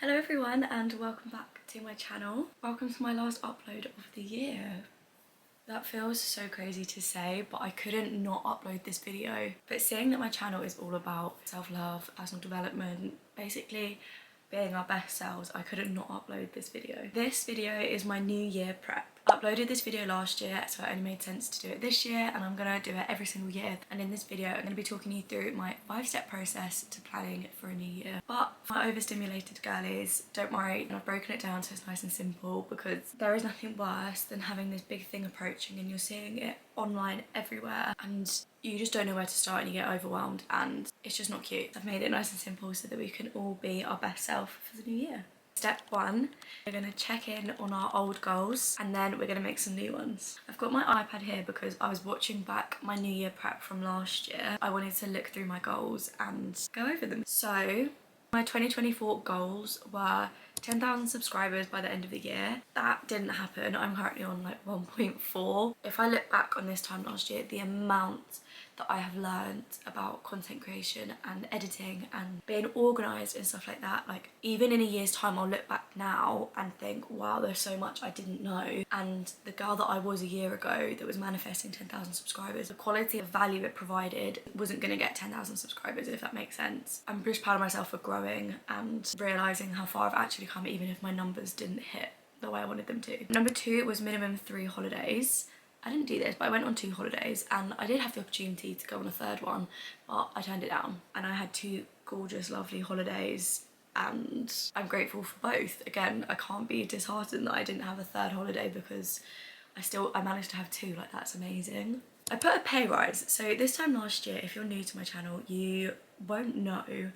Hello everyone and welcome back to my channel. Welcome to my last upload of the year. That feels so crazy to say, but I couldn't not upload this video. But seeing that my channel is all about self-love, personal development, basically being our best selves, I couldn't not upload this video. This video is my new year prep. I uploaded this video last year, so it only made sense to do it this year, and I'm gonna do it every single year. And in this video, I'm gonna be talking you through my 5-step process to planning for a new year. But for my overstimulated girlies, don't worry, I've broken it down so it's nice and simple, because there is nothing worse than having this big thing approaching and you're seeing it online everywhere and you just don't know where to start and you get overwhelmed, and it's just not cute. I've made it nice and simple so that we can all be our best self for the new year. Step 1, we're going to check in on our old goals and then we're going to make some new ones. I've got my iPad here because I was watching back my new year prep from last year. I wanted to look through my goals and go over them. So my 2024 goals were 10,000 subscribers by the end of the year. That didn't happen. I'm currently on like 1.4. If I look back on this time last year, the amount that I have learned about content creation and editing and being organised and stuff like that, like even in a year's time I'll look back now and think, wow, there's so much I didn't know. And the girl that I was a year ago that was manifesting 10,000 subscribers, the quality of value it provided wasn't going to get 10,000 subscribers, if that makes sense. I'm just proud of myself for growing and realising how far I've actually come, even if my numbers didn't hit the way I wanted them to. Number 2 was minimum 3 holidays. I didn't do this, but I went on 2 holidays and I did have the opportunity to go on a 3rd one, but I turned it down. And I had 2 gorgeous, lovely holidays and I'm grateful for both. Again, I can't be disheartened that I didn't have a 3rd holiday because I managed to have 2, like that's amazing. I put a pay rise. So this time last year, if you're new to my channel, you won't know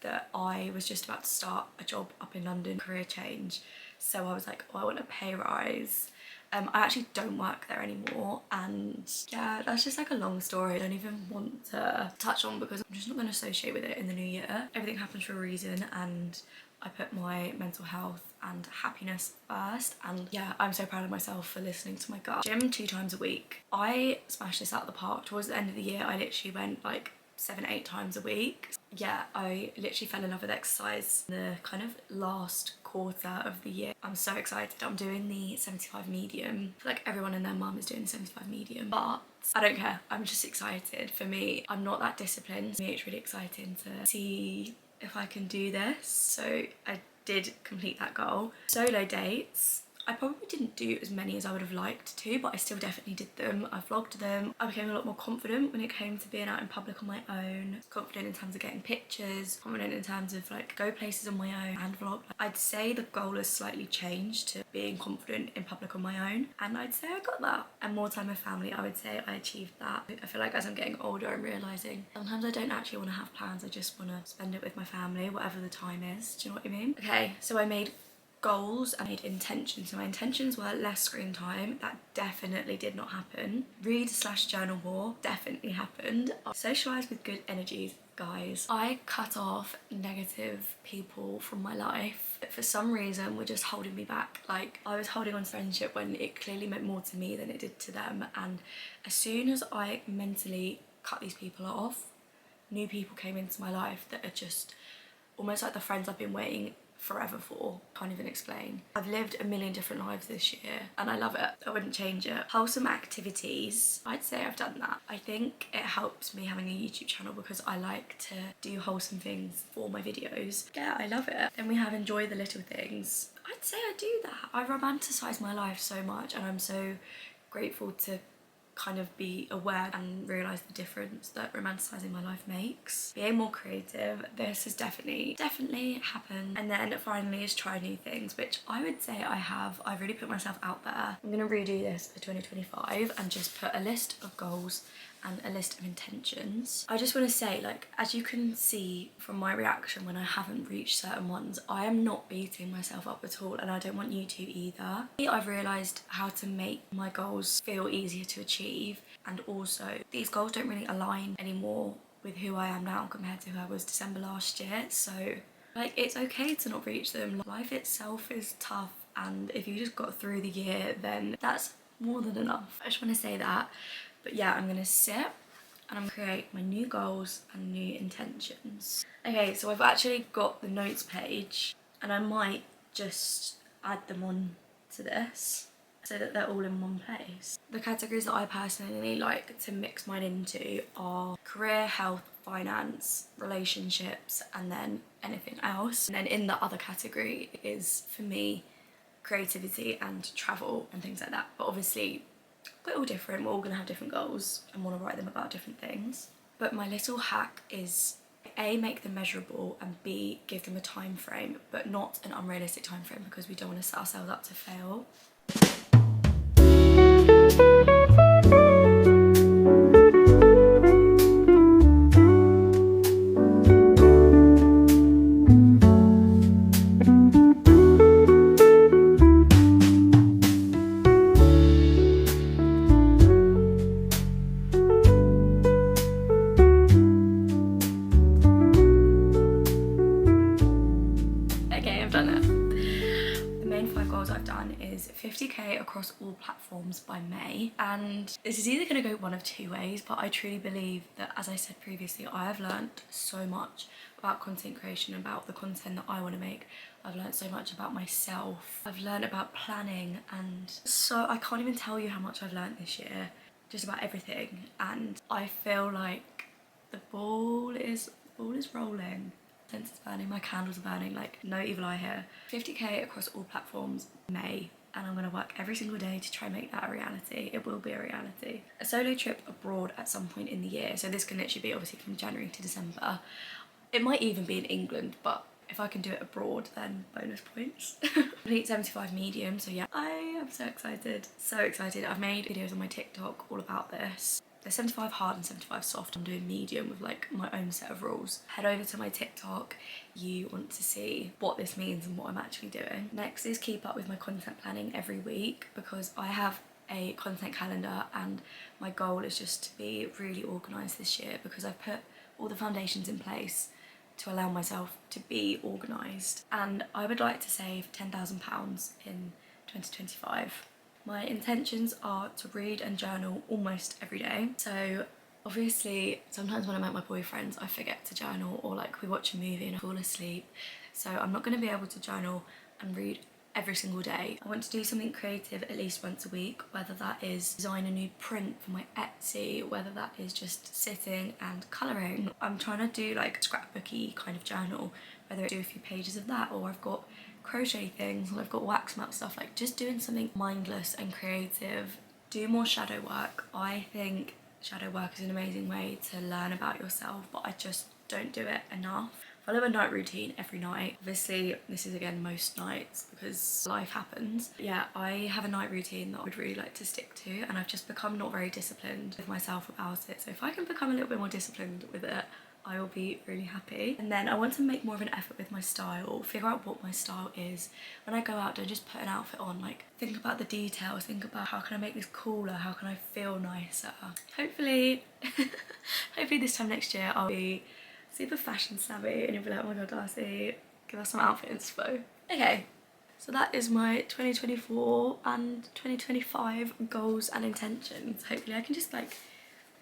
that I was just about to start a job up in London, career change. So I was like, oh, I want a pay rise. I actually don't work there anymore, and yeah, that's just like a long story I don't even want to touch on because I'm just not going to associate with it in the new year. Everything happens for a reason and I put my mental health and happiness first, and yeah, I'm so proud of myself for listening to my gut. Gym 2 times a week. I smashed this out of the park. Towards the end of the year I literally went like 7-8 times a week. Yeah, I literally fell in love with exercise in the kind of last quarter of the year. I'm so excited. I'm doing the 75 medium. I feel like everyone and their mum is doing the 75 medium, but I don't care. I'm just excited. For me, I'm not that disciplined. For me, it's really exciting to see if I can do this. So I did complete that goal. Solo dates. I probably didn't do as many as I would have liked to, but I still definitely did them. I vlogged them. I became a lot more confident when it came to being out in public on my own. Confident in terms of getting pictures, confident in terms of like go places on my own and vlog. I'd say the goal has slightly changed to being confident in public on my own, and I'd say I got that. And more time with family, I would say I achieved that. I feel like as I'm getting older, I'm realising sometimes I don't actually want to have plans. I just want to spend it with my family, whatever the time is. Do you know what I mean? Okay, so I made goals, I made intentions. So my intentions were less screen time. That definitely did not happen. Read/journal more. Definitely happened. Socialise with good energies. Guys, I cut off negative people from my life that for some reason were just holding me back. Like, I was holding on to friendship when it clearly meant more to me than it did to them, and as soon as I mentally cut these people off, new people came into my life that are just almost like the friends I've been waiting forever for. Can't even explain. I've lived a million different lives this year and I love it. I wouldn't change it. Wholesome activities, I'd say I've done that. I think it helps me having a YouTube channel because I like to do wholesome things for my videos. Yeah, I love it. Then we have enjoy the little things. I'd say I do that. I romanticize my life so much and I'm so grateful to kind of be aware and realise the difference that romanticising my life makes. Being more creative, this has definitely happened. And then finally is try new things, which I would say I have. I've really put myself out there. I'm gonna redo this for 2025 and just put a list of goals and a list of intentions. I just want to say, like, as you can see from my reaction when I haven't reached certain ones, I am not beating myself up at all, and I don't want you to either. I've realised how to make my goals feel easier to achieve, and also these goals don't really align anymore with who I am now compared to who I was December last year. So like, it's okay to not reach them. Life itself is tough, and if you just got through the year, then that's more than enough. I just want to say that. But yeah, I'm gonna sit and I'm gonna create my new goals and new intentions. Okay, so I've actually got the notes page and I might just add them on to this so that they're all in one place. The categories that I personally like to mix mine into are career, health, finance, relationships, and then anything else. And then in the other category is, for me, creativity and travel and things like that. But obviously we're all different, we're all gonna have different goals and want to write them about different things. But my little hack is A, make them measurable, and B, give them a time frame, but not an unrealistic time frame, because we don't want to set ourselves up to fail. Okay, I've done it. The main 5 goals I've done is 50k across all platforms by May, and this is either going to go one of 2 ways, but I truly believe that, as I said previously, I have learnt so much about content creation, about the content that I want to make. I've learnt so much about myself, I've learnt about planning, and so I can't even tell you how much I've learnt this year, just about everything. And I feel like the ball is rolling. Incense is burning, my candles are burning, like no evil eye here. 50k across all platforms May, and I'm gonna work every single day to try and make that a reality. It will be a reality. A solo trip abroad at some point in the year, so this can literally be obviously from January to December. It might even be in England, but if I can do it abroad, then bonus points. Complete 75 medium, so yeah, I am so excited. So excited. I've made videos on my TikTok all about this. There's 75 hard and 75 soft. I'm doing medium with like my own set of rules. Head over to my TikTok. You want to see what this means and what I'm actually doing. Next is keep up with my content planning every week, because I have a content calendar and my goal is just to be really organised this year, because I've put all the foundations in place to allow myself to be organised, and I would like to save £10,000 in 2025. My intentions are to read and journal almost every day. So obviously sometimes when I'm at my boyfriend's I forget to journal, or like we watch a movie and I fall asleep, so I'm not going to be able to journal and read every single day. I want to do something creative at least once a week, whether that is design a new print for my Etsy, whether that is just sitting and colouring. I'm trying to do like a scrapbooky kind of journal, whether I do a few pages of that, or I've got crochet things, or I've got wax melt stuff, like just doing something mindless and creative. Do more shadow work. I think shadow work is an amazing way to learn about yourself, but I just don't do it enough. Follow a night routine every night. Obviously this is again most nights because life happens. Yeah, I have a night routine that I would really like to stick to, and I've just become not very disciplined with myself about it. So if I can become a little bit more disciplined with it, I will be really happy. And then I want to make more of an effort with my style, figure out what my style is. When I go out, don't just put an outfit on, like think about the details, think about how can I make this cooler, how can I feel nicer. Hopefully, hopefully this time next year I'll be super fashion savvy and you'll be like, oh my god Darcy, give us some outfit inspo. Okay, so that is my 2024 and 2025 goals and intentions. Hopefully I can just like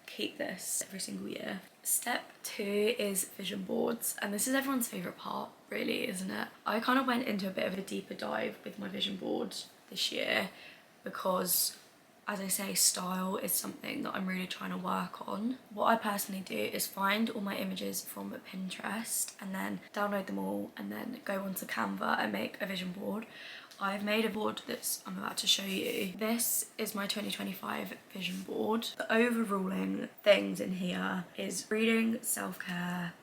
keep this every single year. Step 2 is vision boards, and this is everyone's favourite part really, isn't it? I kind of went into a bit of a deeper dive with my vision board this year because, as I say, style is something that I'm really trying to work on. What I personally do is find all my images from Pinterest and then download them all and then go onto Canva and make a vision board. I've made a board that I'm about to show you. This is my 2025 vision board. The overruling things in here is reading, self-care,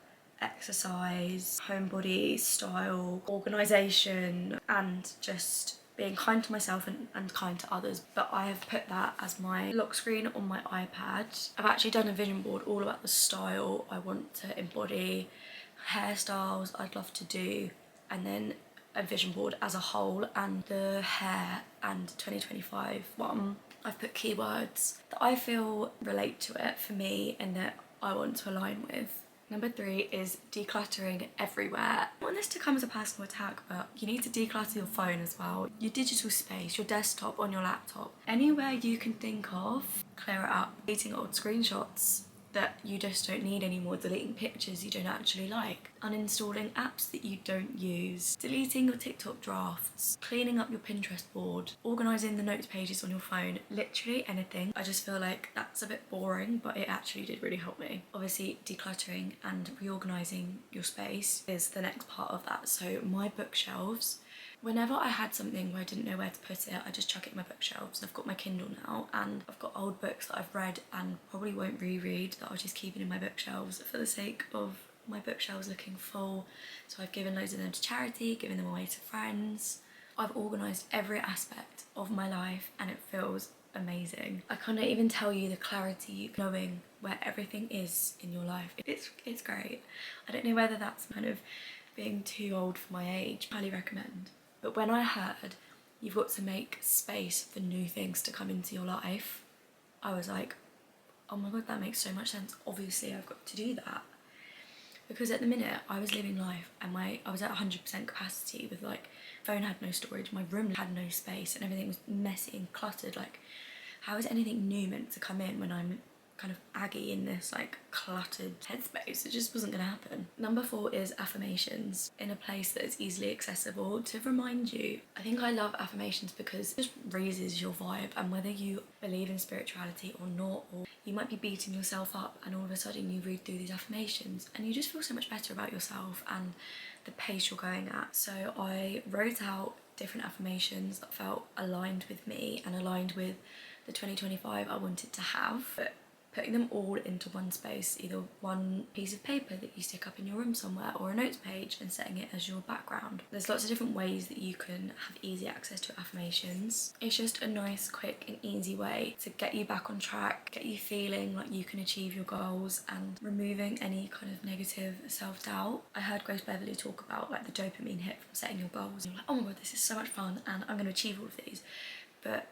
exercise, homebody, style, organisation, and just being kind to myself and kind to others. But I have put that as my lock screen on my iPad. I've actually done a vision board all about the style I want to embody, hairstyles I'd love to do, and then a vision board as a whole. And the hair and 2025 one, I've put keywords that I feel relate to it for me and that I want to align with. Number 3 is decluttering everywhere. I want this to come as a personal attack, but you need to declutter your phone as well. Your digital space, your desktop, on your laptop. Anywhere you can think of, clear it up. Deleting old screenshots, that you just don't need anymore, deleting pictures you don't actually like, uninstalling apps that you don't use, deleting your TikTok drafts, cleaning up your Pinterest board, organising the notes pages on your phone, literally anything. I just feel like that's a bit boring, but it actually did really help me. Obviously, decluttering and reorganising your space is the next part of that. So my bookshelves, whenever I had something where I didn't know where to put it, I just chuck it in my bookshelves. I've got my Kindle now, and I've got old books that I've read and probably won't reread that I'll just keep it in my bookshelves for the sake of my bookshelves looking full. So I've given loads of them to charity, given them away to friends. I've organised every aspect of my life and it feels amazing. I can't even tell you the clarity knowing where everything is in your life. It's great. I don't know whether that's kind of being too old for my age. Highly recommend. But when I heard you've got to make space for new things to come into your life, I was like, oh my god, that makes so much sense. Obviously I've got to do that. Because at the minute I was living life and I was at 100% capacity with, like, phone had no storage, my room had no space and everything was messy and cluttered. Like, how is anything new meant to come in when I'm kind of aggy in this like cluttered headspace? It just wasn't gonna happen. Number 4 is affirmations, in a place that is easily accessible to remind you. I think I love affirmations because it just raises your vibe, and whether you believe in spirituality or not, or you might be beating yourself up and all of a sudden you read through these affirmations and you just feel so much better about yourself and the pace you're going at. So I wrote out different affirmations that felt aligned with me and aligned with the 2025 I wanted to have, but putting them all into one space, either one piece of paper that you stick up in your room somewhere or a notes page, and setting it as your background. There's lots of different ways that you can have easy access to affirmations. It's just a nice, quick and easy way to get you back on track, get you feeling like you can achieve your goals and removing any kind of negative self-doubt. I heard Grace Beverly talk about like the dopamine hit from setting your goals. You're like, oh my god, this is so much fun and I'm going to achieve all of these. But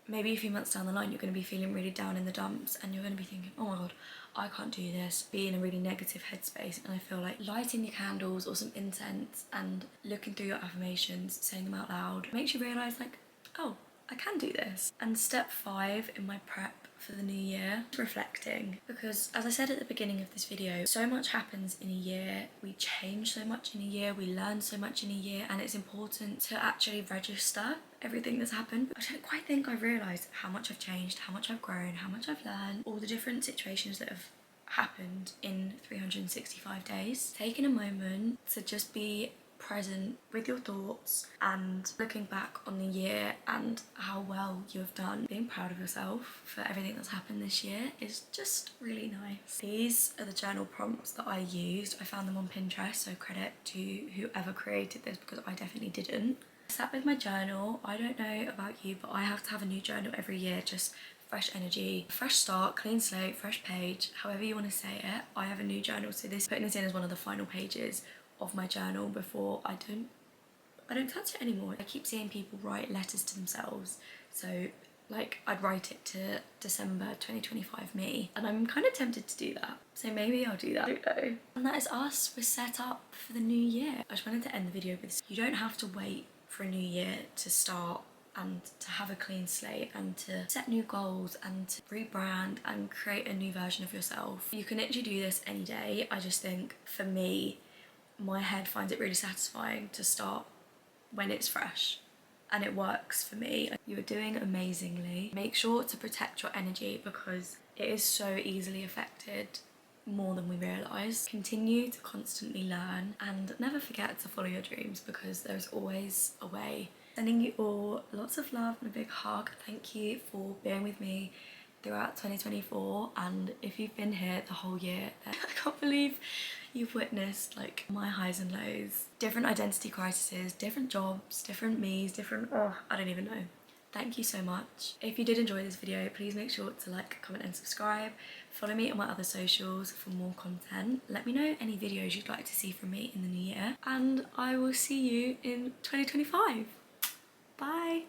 maybe a few months down the line you're going to be feeling really down in the dumps and you're going to be thinking, oh my god, I can't do this, be in a really negative headspace. And I feel like lighting your candles or some incense and looking through your affirmations, saying them out loud, makes you realise like, oh, I can do this. And step 5 in my prep for the new year, reflecting. Because as I said at the beginning of this video, so much happens in a year, we change so much in a year, we learn so much in a year, and it's important to actually register everything that's happened. I don't quite think I've realised how much I've changed, how much I've grown, how much I've learned, all the different situations that have happened in 365 days. Taking a moment to just be present with your thoughts and looking back on the year and how well you have done, being proud of yourself for everything that's happened this year is just really nice. These are the journal prompts that I used. I found them on Pinterest, so credit to whoever created this because I definitely didn't. I sat with my journal. I don't know about you, but I have to have a new journal every year, just fresh energy, fresh start, clean slate, fresh page, however you want to say it. I have a new journal, so putting this in as one of the final pages of my journal before I don't touch it anymore. I keep seeing people write letters to themselves, so like I'd write it to December 2025 me, and I'm kind of tempted to do that, so maybe I'll do that. I don't know. And that is us. We're set up for the new year. I just wanted to end the video with this. You don't have to wait for a new year to start and to have a clean slate and to set new goals and to rebrand and create a new version of yourself. You can literally do this any day. I just think for me, my head finds it really satisfying to start when it's fresh, and it works for me. You are doing amazingly. Make sure to protect your energy because it is so easily affected, more than we realise. Continue to constantly learn and never forget to follow your dreams because there's always a way. Sending you all lots of love and a big hug. Thank you for being with me throughout 2024, and if you've been here the whole year, then I can't believe you've witnessed like my highs and lows, different identity crises, different jobs, different me's, different, oh, I don't even know. Thank you so much. If you did enjoy this video, please make sure to like, comment and subscribe. Follow me on my other socials for more content. Let me know any videos you'd like to see from me in the new year, and I will see you in 2025. Bye.